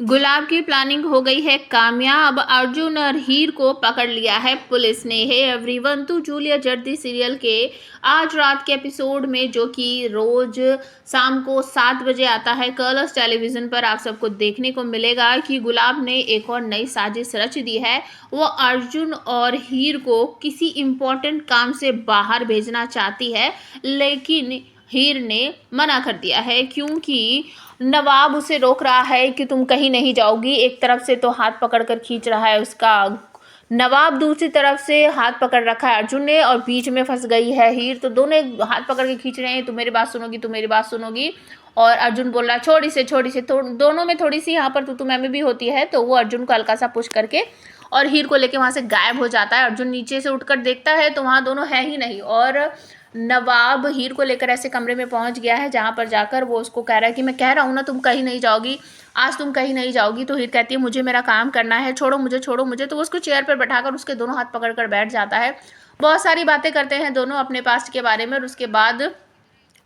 गुलाब की प्लानिंग हो गई है कामयाब। अर्जुन और हीर को पकड़ लिया है पुलिस ने। हे एवरीवन, तो जूलिया जर्दी सीरियल के आज रात के एपिसोड में, जो कि रोज शाम को 7 बजे आता है कलर्स टेलीविजन पर, आप सबको देखने को मिलेगा कि गुलाब ने एक और नई साजिश रच दी है। वो अर्जुन और हीर को किसी इम्पोर्टेंट काम से बाहर भेजना चाहती है, लेकिन हीर ने मना कर दिया है क्योंकि नवाब उसे रोक रहा है कि तुम कहीं नहीं जाओगी। एक तरफ से तो हाथ पकड़कर खींच रहा है उसका नवाब, दूसरी तरफ से हाथ पकड़ रखा है अर्जुन ने, और बीच में फंस गई है हीर। तो दोनों हाथ पकड़ के खींच रहे हैं, तू मेरी बात सुनोगी, तू मेरी बात सुनोगी। और अर्जुन बोल रहा है छोड़ी से दोनों में थोड़ी सी यहाँ पर तू मैं भी होती है। तो वो अर्जुन को हल्का सा पुश करके और हीर को लेके वहां से गायब हो जाता है। अर्जुन नीचे से उठकर देखता है तो वहां दोनों है ही नहीं, और नवाब हीर को लेकर ऐसे कमरे में पहुंच गया है जहां पर जाकर वो उसको कह रहा है कि मैं कह रहा हूं ना तुम कहीं नहीं जाओगी, आज तुम कहीं नहीं जाओगी। तो हीर कहती है मुझे मेरा काम करना है, छोड़ो मुझे, छोड़ो मुझे। तो वो उसको चेयर पर बैठाकर उसके दोनों हाथ पकड़कर बैठ जाता है। बहुत सारी बातें करते हैं दोनों अपने पास्ट के बारे में, और उसके बाद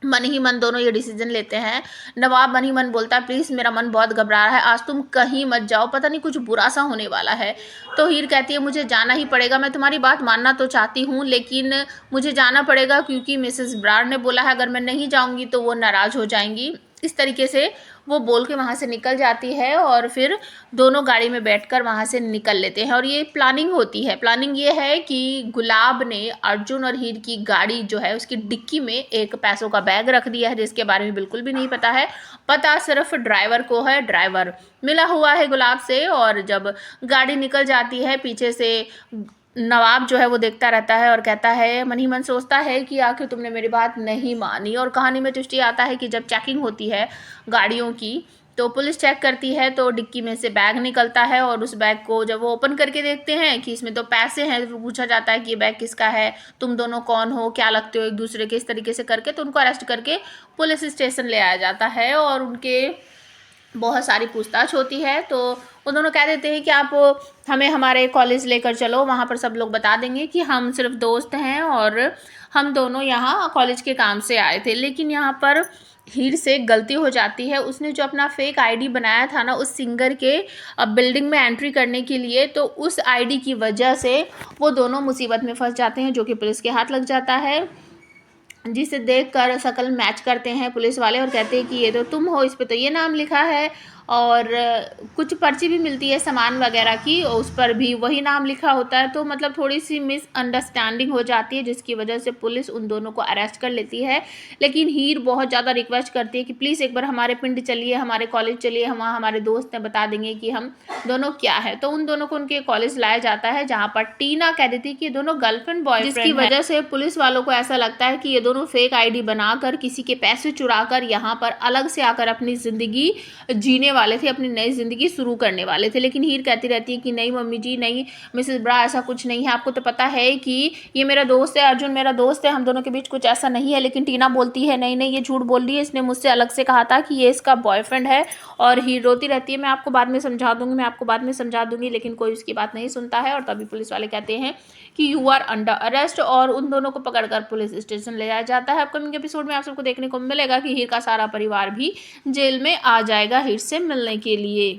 मन ही मन दोनों ये डिसीजन लेते हैं। नवाब मन ही मन बोलता है प्लीज़ मेरा मन बहुत घबरा रहा है, आज तुम कहीं मत जाओ, पता नहीं कुछ बुरा सा होने वाला है। तो हीर कहती है मुझे जाना ही पड़ेगा, मैं तुम्हारी बात मानना तो चाहती हूँ लेकिन मुझे जाना पड़ेगा क्योंकि मिसेस ब्रार ने बोला है अगर मैं नहीं जाऊँगी तो वो नाराज़ हो जाएंगी। इस तरीके से वो बोल के वहाँ से निकल जाती है, और फिर दोनों गाड़ी में बैठकर वहाँ से निकल लेते हैं। और ये प्लानिंग होती है। प्लानिंग ये है कि गुलाब ने अर्जुन और हीर की गाड़ी जो है उसकी डिक्की में एक पैसों का बैग रख दिया है, जिसके बारे में बिल्कुल भी नहीं पता है। पता सिर्फ ड्राइवर को है, ड्राइवर मिला हुआ है गुलाब से। और जब गाड़ी निकल जाती है पीछे से नवाब जो है वो देखता रहता है और कहता है, मन ही मन सोचता है कि आखिर तुमने मेरी बात नहीं मानी। और कहानी में ट्विस्ट आता है कि जब चेकिंग होती है गाड़ियों की तो पुलिस चेक करती है तो डिक्की में से बैग निकलता है, और उस बैग को जब वो ओपन करके देखते हैं कि इसमें तो पैसे हैं, तो पूछा जाता है कि ये बैग किसका है, तुम दोनों कौन हो, क्या लगते हो एक दूसरे के, इस तरीके से करके तो उनको अरेस्ट करके पुलिस स्टेशन ले आया जाता है। और उनके बहुत सारी पूछताछ होती है तो वो दोनों कह देते हैं कि आप हमें हमारे कॉलेज लेकर चलो, वहाँ पर सब लोग बता देंगे कि हम सिर्फ दोस्त हैं और हम दोनों यहाँ कॉलेज के काम से आए थे। लेकिन यहाँ पर हीर से गलती हो जाती है, उसने जो अपना फेक आईडी बनाया था ना उस सिंगर के बिल्डिंग में एंट्री करने के लिए, तो उस आईडी की वजह से वो दोनों मुसीबत में फंस जाते हैं, जो कि पुलिस के हाथ लग जाता है। जिसे देखकर शक्ल मैच करते हैं पुलिस वाले और कहते हैं कि ये तो तुम हो, इस पे तो ये नाम लिखा है। और कुछ पर्ची भी मिलती है सामान वगैरह की, उस पर भी वही नाम लिखा होता है। तो मतलब थोड़ी सी मिसअंडरस्टैंडिंग हो जाती है, जिसकी वजह से पुलिस उन दोनों को अरेस्ट कर लेती है। लेकिन हीर बहुत ज़्यादा रिक्वेस्ट करती है कि प्लीज़ एक बार हमारे पिंड चलिए, हमारे कॉलेज चलिए, हम वहाँ हमारे दोस्त हैं, बता देंगे कि हम दोनों क्या है। तो उन दोनों को उनके कॉलेज लाया जाता है, जहाँ पर टीना कह देती है कि ये दोनों गर्लफ्रेंड बॉयफ्रेंड, जिसकी वजह से पुलिस वालों को ऐसा लगता है कि ये दोनों फेक आईडी बनाकर किसी के पैसे चुराकर यहाँ पर अलग से आकर अपनी ज़िंदगी जीने वाले थे, अपनी नई ज़िंदगी शुरू करने वाले थे। लेकिन हीर कहती रहती है कि नहीं मम्मी जी, नहीं मिसेस ब्रा, ऐसा कुछ नहीं है, आपको तो पता है कि ये मेरा दोस्त है, अर्जुन मेरा दोस्त है, हम दोनों के बीच कुछ ऐसा नहीं है। लेकिन टीना बोलती है नहीं नहीं ये झूठ बोल रही है, इसने मुझसे अलग से कहा था कि ये इसका बॉयफ्रेंड है। और हीर रोती रहती है मैं आपको बाद में समझा दूंगी, मैं आपको बाद में समझा दूंगी, लेकिन कोई उसकी बात नहीं सुनता है। और तभी पुलिस वाले कहते हैं कि यू आर अंडर अरेस्ट, और उन दोनों को पकड़कर पुलिस स्टेशन ले जाया जाता है। अपकमिंग एपिसोड में आप सबको देखने को मिलेगा कि हीर का सारा परिवार भी जेल में आ जाएगा हीर से मिलने के लिए।